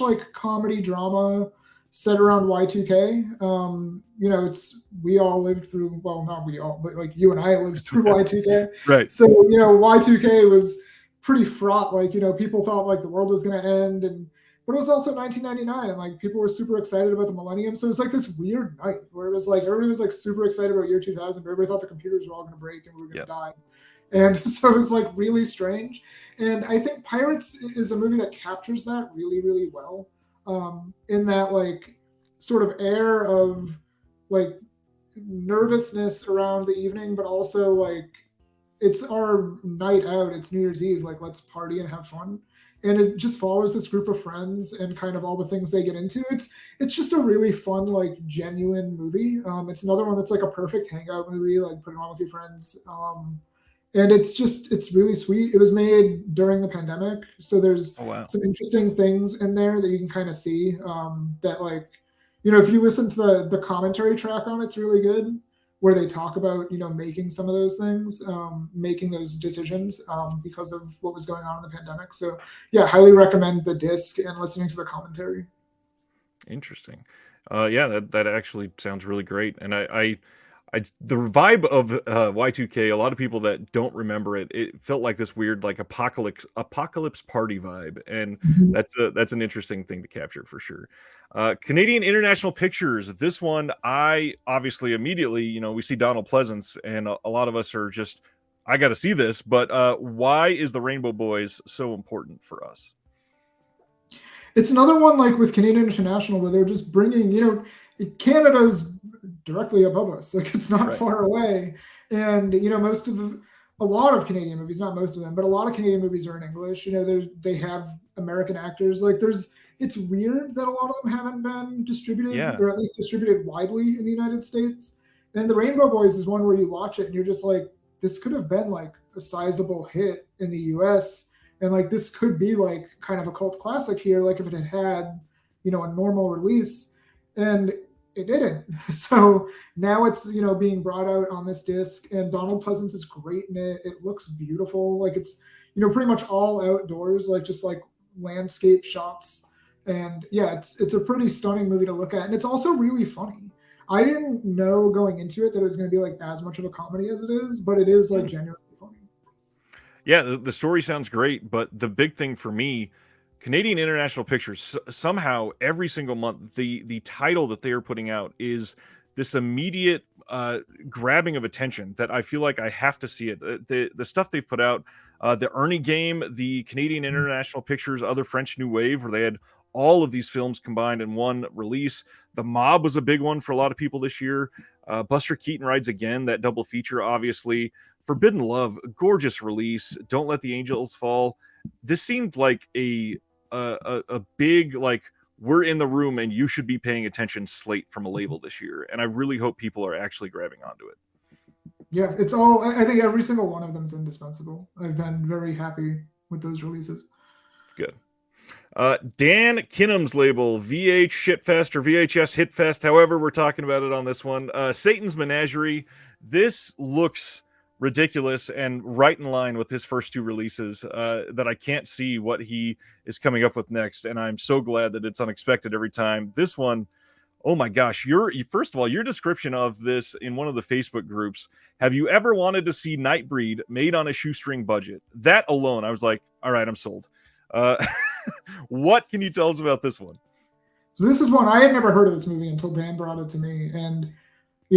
like comedy drama set around Y2K. It's we all lived through, well, not we all, but like you and I lived through Y2K. Right. So Y2K was pretty fraught. Like people thought like the world was going to end, but it was also 1999, and like people were super excited about the millennium. So it was like this weird night where it was like everybody was like super excited about year 2000, but everybody thought the computers were all going to break and we were going to die. And so it was like really strange. And I think Pirates is a movie that captures that really, really well. In that like sort of air of like nervousness around the evening, but also like it's our night out. It's New Year's Eve. Like, let's party and have fun. And it just follows this group of friends and kind of all the things they get into. It's just a really fun, like, genuine movie. It's another one that's like a perfect hangout movie, like put it on with your friends. And it's really sweet. It was made during the pandemic, so there's some interesting things in there that you can kind of see. That, like, if you listen to the commentary track on it's really good, where they talk about making some of those things, making those decisions because of what was going on in the pandemic. So yeah, highly recommend the disc and listening to the commentary. Interesting. Yeah, that actually sounds really great. And the vibe of Y2K, a lot of people that don't remember it, it felt like this weird, like apocalypse party vibe, and that's an interesting thing to capture for sure. Canadian International Pictures. This one, I obviously immediately, we see Donald Pleasance, and a lot of us are just, I got to see this. But why is the Rainbow Boys so important for us? It's another one like with Canadian International where they're just bringing, Canada's directly above us. Like, it's not far away. And, a lot of Canadian movies, not most of them, but a lot of Canadian movies are in English. they have American actors. Like, it's weird that a lot of them haven't been distributed, or at least distributed widely in the United States. And the Rainbow Boys is one where you watch it and you're just like, this could have been like a sizable hit in the US. And like, this could be like kind of a cult classic here, like if it had a normal release, and it didn't. So now it's, being brought out on this disc, and Donald Pleasance is great in it. It looks beautiful. Like, it's, pretty much all outdoors, like just like landscape shots. And yeah, it's a pretty stunning movie to look at. And it's also really funny. I didn't know going into it that it was going to be like as much of a comedy as it is, but it is like genuinely funny. Yeah, the story sounds great, but the big thing for me, Canadian International Pictures, somehow every single month, the title that they are putting out is this immediate grabbing of attention that I feel like I have to see it. The stuff they've put out, the Ernie Game, the Canadian International Pictures, Other French New Wave, where they had all of these films combined in one release. The Mob was a big one for a lot of people this year. Buster Keaton Rides Again, that double feature, obviously. Forbidden Love, gorgeous release. Don't Let the Angels Fall. This seemed like a big, like, we're in the room and you should be paying attention slate from a label this year. And I really hope people are actually grabbing onto it. Yeah, it's all, I think every single one of them is indispensable. I've been very happy with those releases. Good. Dan Kinham's label, VH Shitfest or VHS Hitfest, however we're talking about it on this one. Satan's Menagerie. This looks ridiculous and right in line with his first two releases, that I can't see what he is coming up with next. And I'm so glad that it's unexpected every time. This one, oh my gosh, first of all, your description of this in one of the Facebook groups, have you ever wanted to see Nightbreed made on a shoestring budget? That alone, I was like, all right, I'm sold. What can you tell us about this one? So this is one, I had never heard of this movie until Dan brought it to me. And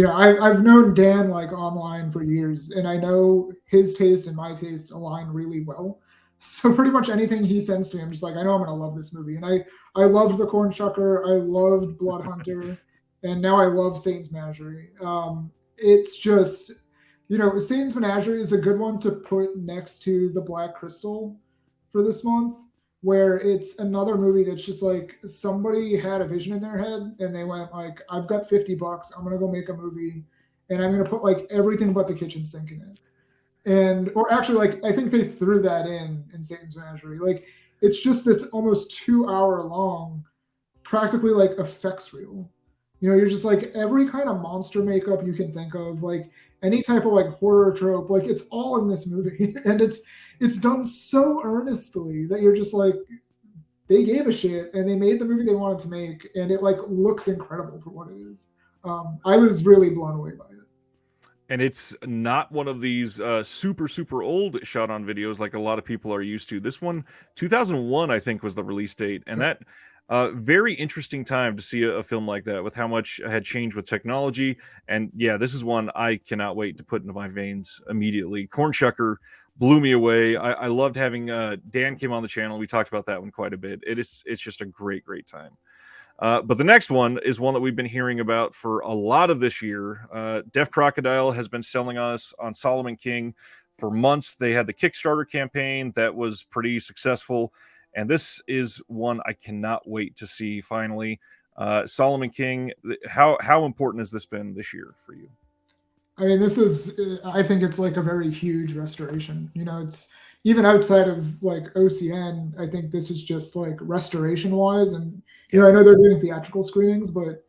I've known Dan like online for years, and I know his taste and my taste align really well. So pretty much anything he sends to me, I'm just like, I know I'm gonna love this movie. And I loved The Corn Shucker, I loved Blood Hunter, and now I love Satan's Menagerie. It's just, Satan's Menagerie is a good one to put next to The Black Crystal for this month, where it's another movie that's just like somebody had a vision in their head and they went like, I've got $50, I'm gonna go make a movie and I'm gonna put like everything but the kitchen sink in it. Or actually, like, I think they threw that in Satan's Menagerie. Like, it's just this almost 2 hour long, practically like effects reel. You're just like every kind of monster makeup you can think of, like any type of like horror trope, like it's all in this movie. And it's done so earnestly that you're just like, they gave a shit and they made the movie they wanted to make, and it like looks incredible for what it is. I was really blown away by it. And it's not one of these super old shot on videos like a lot of people are used to. This one, 2001, I think, was the release date, and that very interesting time to see a film like that with how much had changed with technology. And yeah, this is one I cannot wait to put into my veins immediately. Corn Shucker blew me away. I loved having Dan came on the channel. We talked about that one quite a bit. It's just a great time. But the next one is one that we've been hearing about for a lot of this year. Deaf Crocodile has been selling us on Solomon King for months. They had the Kickstarter campaign that was pretty successful, and this is one I cannot wait to see finally. Solomon King, how important has this been this year for you? I mean, I think it's like a very huge restoration. It's even outside of like OCN, I think this is just like restoration wise. And, I know they're doing theatrical screenings, but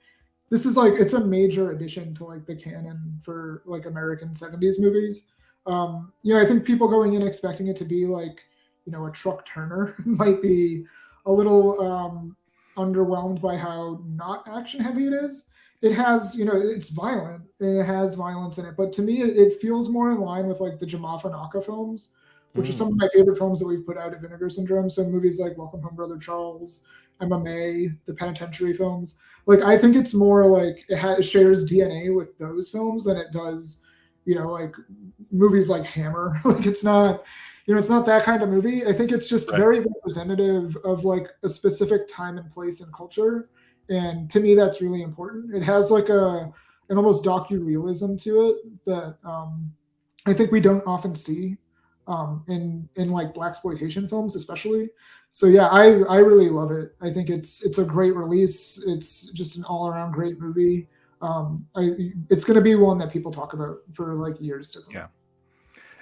this is like, it's a major addition to like the canon for like American 70s movies. I think people going in expecting it to be like, a Truck Turner might be a little underwhelmed by how not action heavy it is. It has, it's violent and it has violence in it, but to me, it feels more in line with like the Jamafanaka films, which are some of my favorite films that we've put out at Vinegar Syndrome. So movies like Welcome Home, Brother Charles, MMA, the Penitentiary films. Like, I think it's more like it shares DNA with those films than it does, like movies like Hammer. Like, it's not, it's not that kind of movie. I think it's just very representative of like a specific time and place and culture. And to me, that's really important. It has like an almost docu-realism to it that I think we don't often see in like blaxploitation films, especially. So yeah, I really love it. I think it's a great release. It's just an all-around great movie. It's going to be one that people talk about for like years to come. Yeah.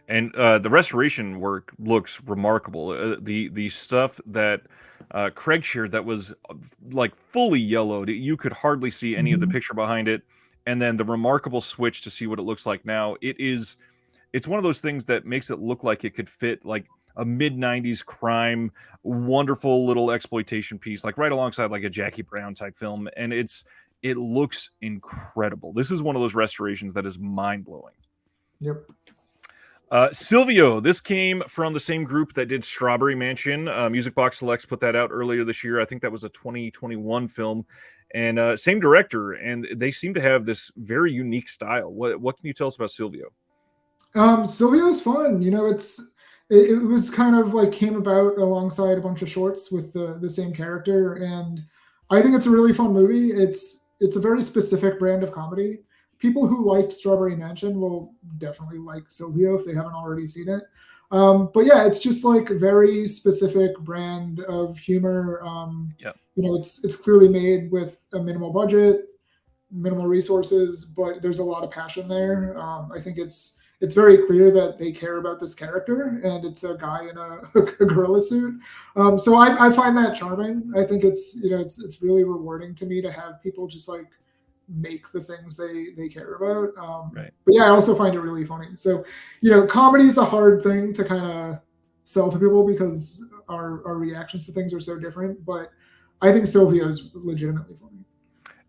And the restoration work looks remarkable. The stuff that Craig shared that was like fully yellowed, you could hardly see any of the picture behind it. And then the remarkable switch to see what it looks like now. It's one of those things that makes it look like it could fit like a mid-90s crime, wonderful little exploitation piece, like right alongside like a Jackie Brown type film. And it looks incredible. This is one of those restorations that is mind-blowing. Yep. Silvio, this came from the same group that did Strawberry Mansion. Music Box Selects put that out earlier this year. I think that was a 2021 film, and same director. And they seem to have this very unique style. What can you tell us about Silvio? Silvio's fun. It was kind of like came about alongside a bunch of shorts with the same character, and I think it's a really fun movie. It's a very specific brand of comedy. People who liked Strawberry Mansion will definitely like Silvio if they haven't already seen it. But yeah, it's just like a very specific brand of humor. It's clearly made with a minimal budget, minimal resources, but there's a lot of passion there. I think it's very clear that they care about this character, and it's a guy in a gorilla suit. So I find that charming. I think it's really rewarding to me to have people just like make the things they care about. But yeah, I also find it really funny. So, comedy is a hard thing to kind of sell to people because our reactions to things are so different. But I think Silvio is legitimately funny.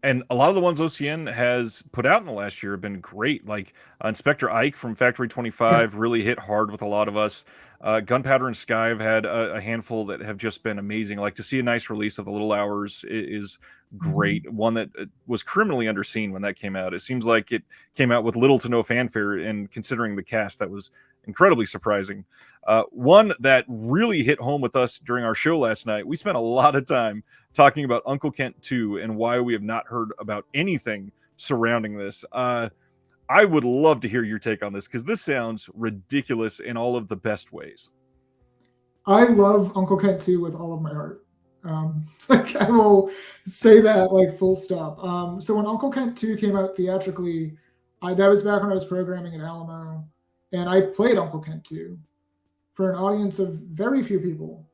And a lot of the ones OCN has put out in the last year have been great. Like Inspector Ike from Factory 25 really hit hard with a lot of us. Gunpowder and Sky have had a handful that have just been amazing. Like to see a nice release of The Little Hours is great. One that was criminally underseen when that came out. It seems like it came out with little to no fanfare, and considering the cast, that was incredibly surprising. One that really hit home with us during our show last night, we spent a lot of time talking about Uncle Kent 2 and why we have not heard about anything surrounding this. I would love to hear your take on this, because this sounds ridiculous in all of the best ways. I love Uncle Kent 2 with all of my heart. Like, I will say that like full stop. So when Uncle Kent 2 came out theatrically, that was back when I was programming at Alamo, and I played Uncle Kent 2 for an audience of very few people.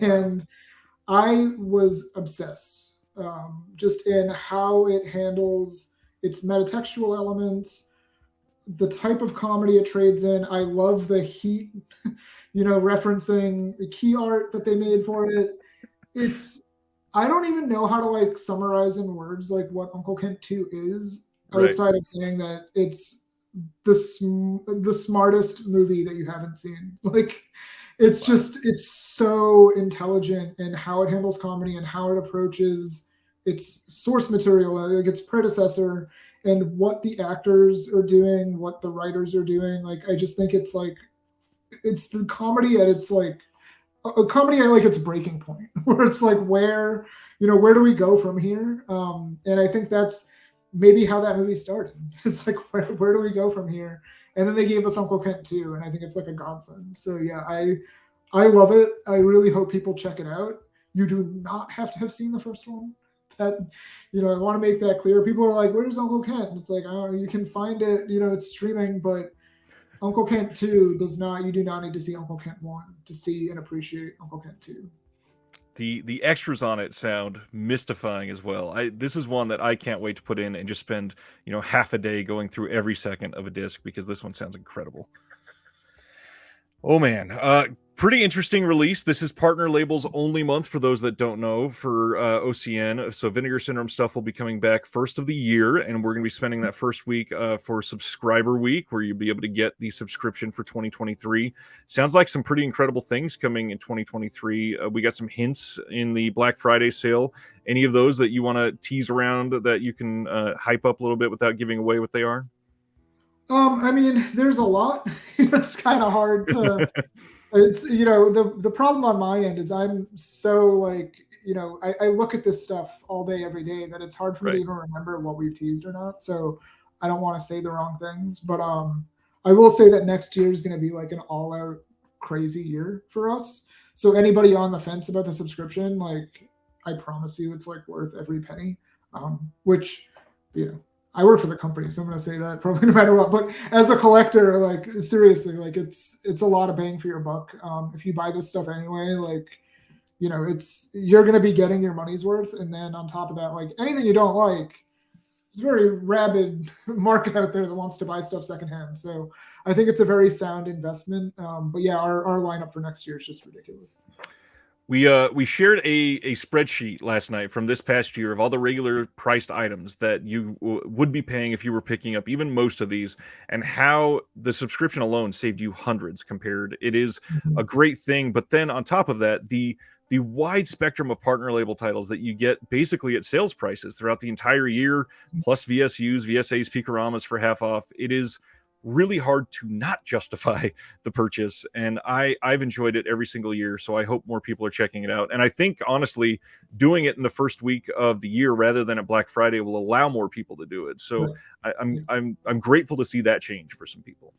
And I was obsessed just in how it handles its metatextual elements, the type of comedy it trades in. I love the heat, referencing the key art that they made for it. I don't even know how to like summarize in words like what Uncle Kent 2 is, outside of saying that it's the smartest movie that you haven't seen. Like, it's just, it's so intelligent in how it handles comedy and how it approaches its source material, like its predecessor, and what the actors are doing, what the writers are doing. Like, I just think it's like, it's the comedy at its like, a comedy at like its breaking point, where it's like, where do we go from here? And I think that's maybe how that movie started. It's like, where do we go from here? And then they gave us Uncle Kent too, and I think it's like a godsend. So yeah, I love it. I really hope people check it out. You do not have to have seen the first one. That, I want to make that clear. People are like, "Where's Uncle Kent?" And it's like, oh, you can find it. It's streaming, but Uncle Kent 2 does not. You do not need to see Uncle Kent 1 to see and appreciate Uncle Kent 2. The extras on it sound mystifying as well. This is one that I can't wait to put in and just spend half a day going through every second of a disc, because this one sounds incredible. Oh man, pretty interesting release. This is partner labels only month for those that don't know for OCN. So Vinegar Syndrome stuff will be coming back first of the year, and we're going to be spending that first week for Subscriber Week, where you'll be able to get the subscription for 2023. Sounds like some pretty incredible things coming in 2023. We got some hints in the Black Friday sale. Any of those that you want to tease around that you can hype up a little bit without giving away what they are? I mean, there's a lot. It's kind of hard to. It's the problem on my end is I'm so like I look at this stuff all day every day that it's hard for me to even remember what we've teased or not. So I don't want to say the wrong things, but I will say that next year is going to be like an all-out crazy year for us. So anybody on the fence about the subscription, like I promise you, it's like worth every penny. Which I work for the company, so I'm going to say that probably no matter what. But as a collector, like seriously, like it's a lot of bang for your buck. If you buy this stuff anyway, like you're going to be getting your money's worth, and then on top of that, like anything you don't like, it's a very rabid market out there that wants to buy stuff secondhand. So I think it's a very sound investment. But yeah, our lineup for next year is just ridiculous. We shared a spreadsheet last night from this past year of all the regular priced items that you would be paying if you were picking up even most of these, and how the subscription alone saved you hundreds compared. It is a great thing. But then on top of that, the wide spectrum of partner label titles that you get basically at sales prices throughout the entire year, plus VSUs, VSAs, Picораmas for half off. It is really hard to not justify the purchase, and I've enjoyed it every single year, so I hope more people are checking it out. And I think honestly doing it in the first week of the year rather than at Black Friday will allow more people to do it. So I'm grateful to see that change for some people.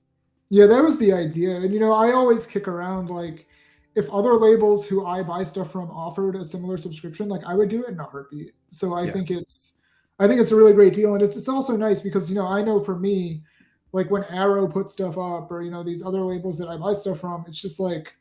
Yeah, that was the idea. And I always kick around like if other labels who I buy stuff from offered a similar subscription, like I would do it in a heartbeat. So I think it's a really great deal. And it's also nice because I know for me, like when Arrow puts stuff up or these other labels that I buy stuff from, it's just like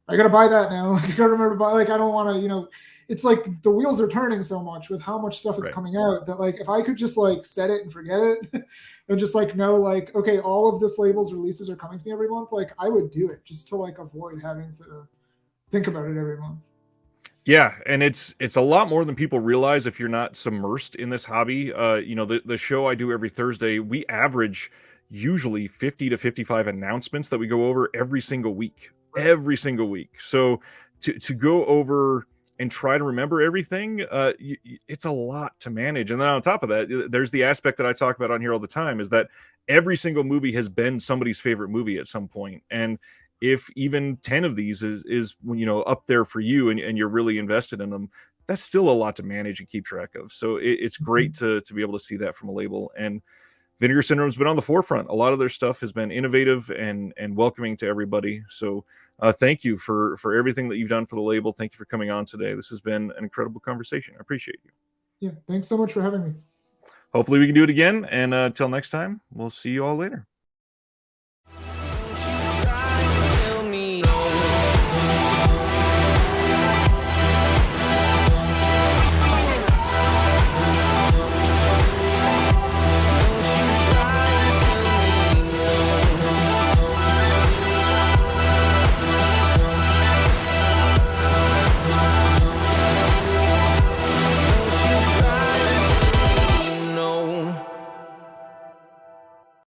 I gotta buy that now. Like I gotta remember to buy. Like I don't want to. It's like the wheels are turning so much with how much stuff is coming out that like if I could just like set it and forget it, and just like know like okay, all of this label's releases are coming to me every month. Like I would do it just to like avoid having to think about it every month. Yeah, and it's a lot more than people realize if you're not submersed in this hobby. The show I do every Thursday, we average usually 50 to 55 announcements that we go over every single week. So to go over and try to remember everything, it's a lot to manage. And then on top of that, there's the aspect that I talk about on here all the time, is that every single movie has been somebody's favorite movie at some point. And if even 10 of these is up there for you and you're really invested in them, that's still a lot to manage and keep track of. So it's great to be able to see that from a label. And Vinegar Syndrome's been on the forefront. A lot of their stuff has been innovative and welcoming to everybody. So thank you for everything that you've done for the label. Thank you for coming on today. This has been an incredible conversation. I appreciate you. Yeah, thanks so much for having me. Hopefully we can do it again. And until next time, we'll see you all later.